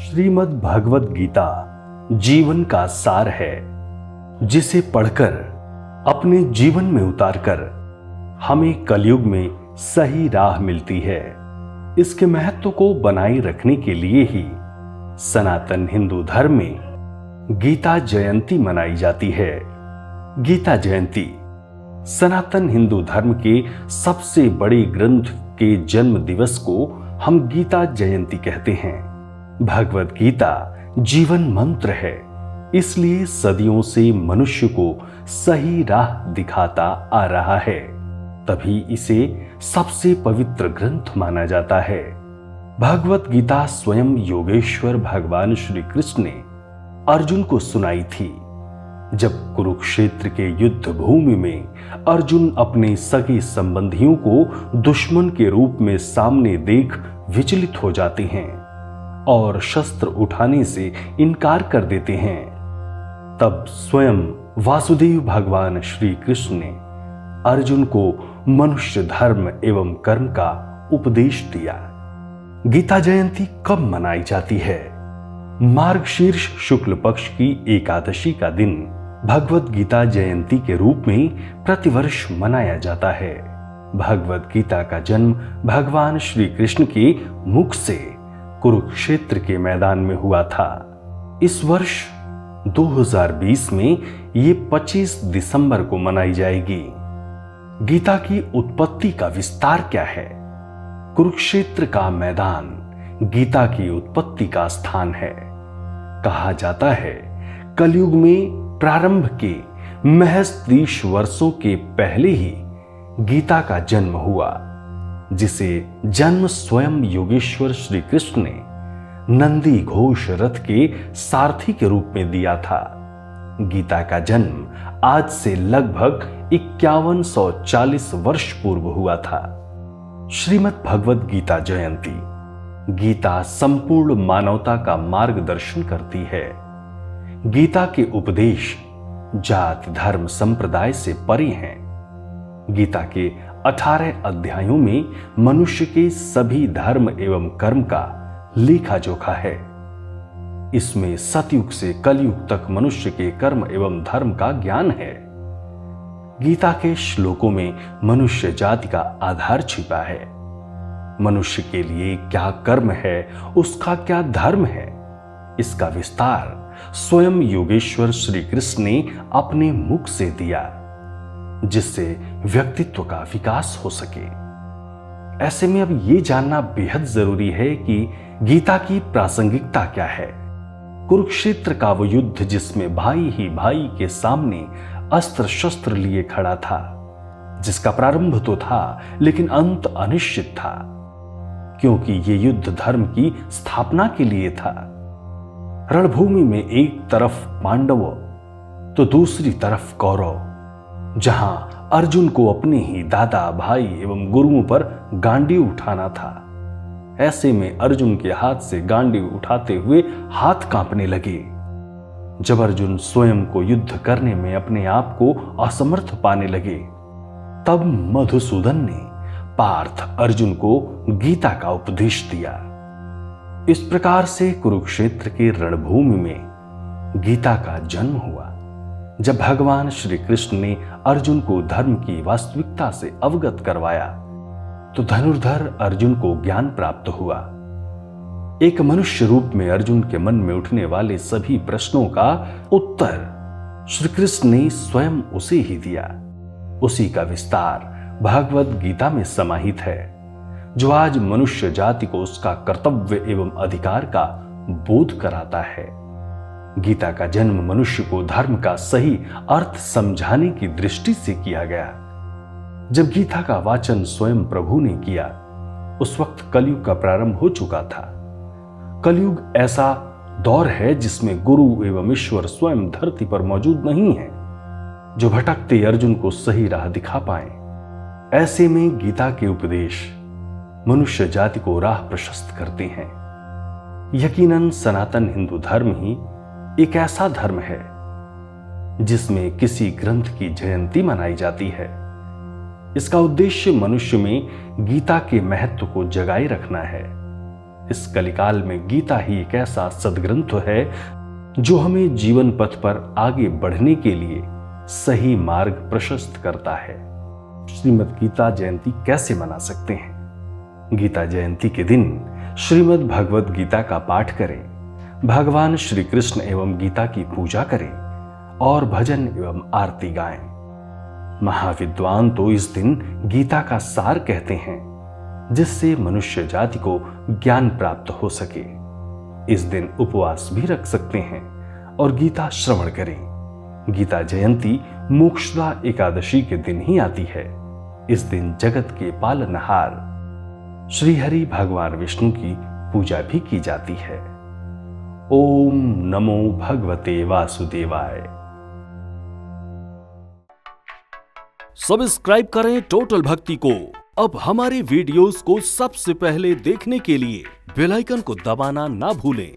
श्रीमद् भगवत गीता जीवन का सार है, जिसे पढ़कर अपने जीवन में उतारकर हमें कलयुग में सही राह मिलती है। इसके महत्व को बनाए रखने के लिए ही सनातन हिंदू धर्म में गीता जयंती मनाई जाती है। गीता जयंती सनातन हिंदू धर्म के सबसे बड़े ग्रंथ के जन्म दिवस को हम गीता जयंती कहते हैं। भगवत गीता जीवन मंत्र है, इसलिए सदियों से मनुष्य को सही राह दिखाता आ रहा है, तभी इसे सबसे पवित्र ग्रंथ माना जाता है। भगवत गीता स्वयं योगेश्वर भगवान श्री कृष्ण ने अर्जुन को सुनाई थी। जब कुरुक्षेत्र के युद्ध भूमि में अर्जुन अपने सगे संबंधियों को दुश्मन के रूप में सामने देख विचलित हो जाते हैं और शस्त्र उठाने से इनकार कर देते हैं, तब स्वयं वासुदेव भगवान श्री कृष्ण ने अर्जुन को मनुष्य धर्म एवं कर्म का उपदेश दिया। गीता जयंती कब मनाई जाती है? मार्गशीर्ष शुक्ल पक्ष की एकादशी का दिन भगवत गीता जयंती के रूप में प्रतिवर्ष मनाया जाता है। भगवत गीता का जन्म भगवान श्री कृष्ण के मुख से कुरुक्षेत्र के मैदान में हुआ था। इस वर्ष 2020 में ये 25 दिसंबर को मनाई जाएगी। गीता की उत्पत्ति का विस्तार क्या है? कुरुक्षेत्र का मैदान गीता की उत्पत्ति का स्थान है। कहा जाता है कलयुग में प्रारंभ के महज 30 वर्षों के पहले ही गीता का जन्म हुआ, जिसे जन्म स्वयं योगेश्वर श्री कृष्ण ने नंदी घोष रथ के सारथी के रूप में दिया था। गीता का जन्म आज से लगभग 5140 वर्ष पूर्व हुआ था। श्रीमद् भगवत गीता जयंती गीता संपूर्ण मानवता का मार्गदर्शन करती है। गीता के उपदेश जाति धर्म संप्रदाय से परे हैं। गीता के 18 अध्यायों में मनुष्य के सभी धर्म एवं कर्म का लेखा जोखा है। इसमें सतयुग से कलयुग तक मनुष्य के कर्म एवं धर्म का ज्ञान है। गीता के श्लोकों में मनुष्य जाति का आधार छिपा है। मनुष्य के लिए क्या कर्म है, उसका क्या धर्म है, इसका विस्तार स्वयं योगेश्वर श्री कृष्ण ने अपने मुख से दिया, जिससे व्यक्तित्व का विकास हो सके। ऐसे में अब यह जानना बेहद जरूरी है कि गीता की प्रासंगिकता क्या है। कुरुक्षेत्र का वो युद्ध जिसमें भाई ही भाई के सामने अस्त्र शस्त्र लिए खड़ा था, जिसका प्रारंभ तो था लेकिन अंत अनिश्चित था, क्योंकि ये युद्ध धर्म की स्थापना के लिए था। रणभूमि में एक तरफ पांडव तो दूसरी तरफ कौरव, जहां अर्जुन को अपने ही दादा भाई एवं गुरुओं पर गांडीव उठाना था। ऐसे में अर्जुन के हाथ से गांडीव उठाते हुए हाथ कांपने लगे। जब अर्जुन स्वयं को युद्ध करने में अपने आप को असमर्थ पाने लगे, तब मधुसूदन ने पार्थ अर्जुन को गीता का उपदेश दिया। इस प्रकार से कुरुक्षेत्र के रणभूमि में गीता का जन्म हुआ। जब भगवान श्री कृष्ण ने अर्जुन को धर्म की वास्तविकता से अवगत करवाया, तो धनुर्धर अर्जुन को ज्ञान प्राप्त हुआ। एक मनुष्य रूप में अर्जुन के मन में उठने वाले सभी प्रश्नों का उत्तर श्री कृष्ण ने स्वयं उसे ही दिया। उसी का विस्तार भगवत गीता में समाहित है, जो आज मनुष्य जाति को उसका कर्तव्य एवं अधिकार का बोध कराता है। गीता का जन्म मनुष्य को धर्म का सही अर्थ समझाने की दृष्टि से किया गया। जब गीता का वाचन स्वयं प्रभु ने किया, उस वक्त कलयुग का प्रारंभ हो चुका था। कलयुग ऐसा दौर है जिसमें गुरु एवं ईश्वर स्वयं धरती पर मौजूद नहीं है, जो भटकते अर्जुन को सही राह दिखा पाए। ऐसे में गीता के उपदेश मनुष्य जाति को राह प्रशस्त करते हैं। यकीनन सनातन हिंदू धर्म ही एक ऐसा धर्म है जिसमें किसी ग्रंथ की जयंती मनाई जाती है। इसका उद्देश्य मनुष्य में गीता के महत्व को जगाए रखना है। इस कलिकाल में गीता ही एक ऐसा सद्ग्रंथ है जो हमें जीवन पथ पर आगे बढ़ने के लिए सही मार्ग प्रशस्त करता है। श्रीमद् गीता जयंती कैसे मना सकते हैं? गीता जयंती के दिन श्रीमद् भगवद गीता का पाठ करें, भगवान श्री कृष्ण एवं गीता की पूजा करें और भजन एवं आरती गाएं। महाविद्वान तो इस दिन गीता का सार कहते हैं, जिससे मनुष्य जाति को ज्ञान प्राप्त हो सके। इस दिन उपवास भी रख सकते हैं और गीता श्रवण करें। गीता जयंती मोक्षदा एकादशी के दिन ही आती है। इस दिन जगत के पालनहार श्री हरि भगवान विष्णु की पूजा भी की जाती है। ओम नमो भगवते वासुदेवाय। सब्सक्राइब करें टोटल भक्ति को। अब हमारे वीडियोस को सबसे पहले देखने के लिए बेल आइकन को दबाना ना भूलें।